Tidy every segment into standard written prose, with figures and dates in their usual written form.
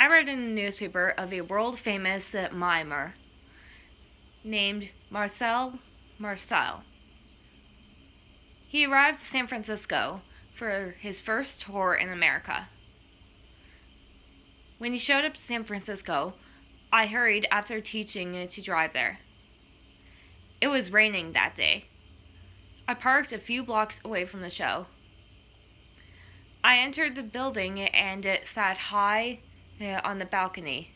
read in the newspaper of a world-famous mimer named Marcel Marceau. He arrived to San Francisco for his first tour in America. When he showed up to San Francisco, I hurried after teaching to drive there. It was raining that day. I parked a few blocks away from the show. I entered the building and sat high on the balcony.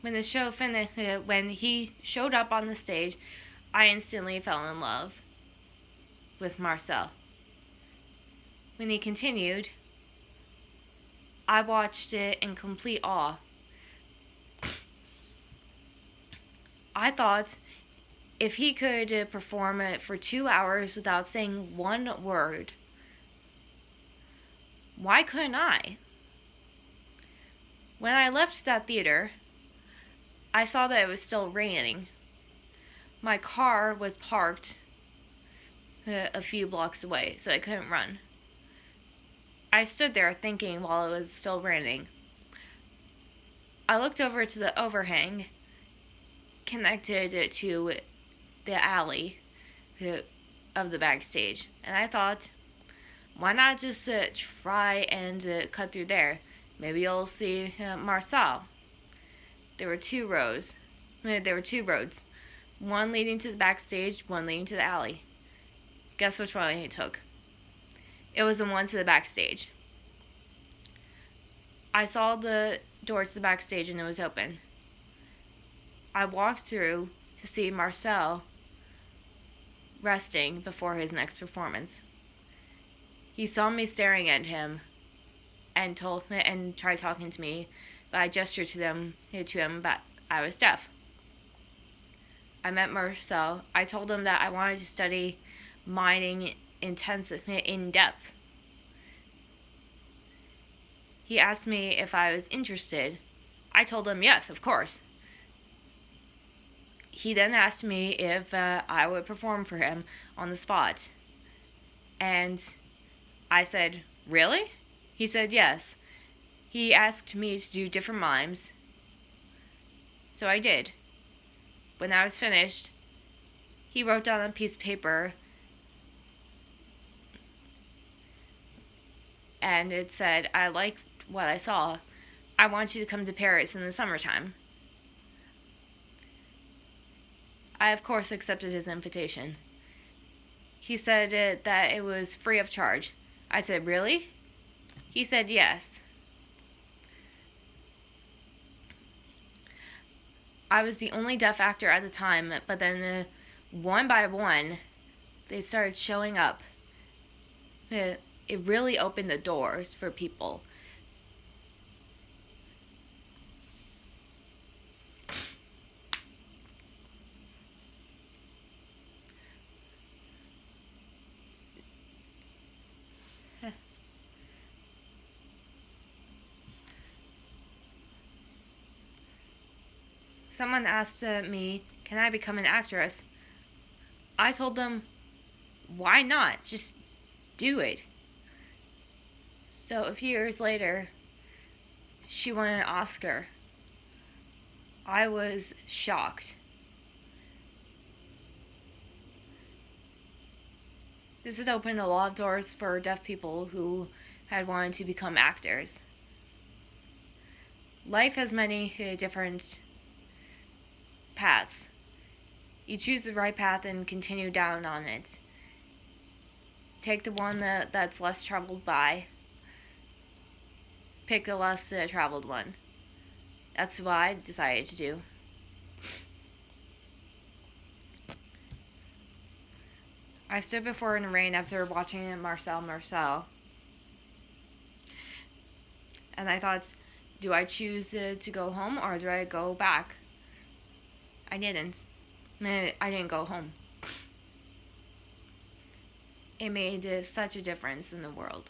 When the show finished, when he showed up on the stage, I instantly fell in love with Marcel. When he continued, I watched it in complete awe. I thought if he could perform it for 2 hours without saying one word, why couldn't I? When I left that theater, I saw that it was still raining. My car was parked a few blocks away, so I couldn't run. I stood there thinking while it was still raining. I looked over to the overhang connected to the alley of the backstage, and I thought, why not just try and cut through there? Maybe you'll see Marcel. There were two roads, one leading to the backstage, one leading to the alley. Guess which one he took? It was the one to the backstage. I saw the door to the backstage and it was open. I walked through to see Marcel resting before his next performance. He saw me staring at him and tried talking to me, but I gestured to him that I was deaf. I met Marcel. I told him that I wanted to study mining in depth. He asked me if I was interested. I told him yes, of course. He then asked me if I would perform for him on the spot. And I said, really? He said yes. He asked me to do different mimes. So I did. When I was finished, he wrote down on a piece of paper and it said, I liked what I saw. I want you to come to Paris in the summertime. I, of course, accepted his invitation. He said that it was free of charge. I said, really? He said, yes. I was the only deaf actor at the time, but then one by one, they started showing up. It really opened the doors for people. Someone asked me, can I become an actress? I told them, why not? Just do it. So a few years later, she won an Oscar. I was shocked. This had opened a lot of doors for deaf people who had wanted to become actors. Life has many different paths. You choose the right path and continue down on it. Take the one that's less traveled by. Pick the less traveled one. That's what I decided to do. I stood before in the rain after watching Marcel. And I thought, do I choose to go home or do I go back? I didn't go home. It made such a difference in the world.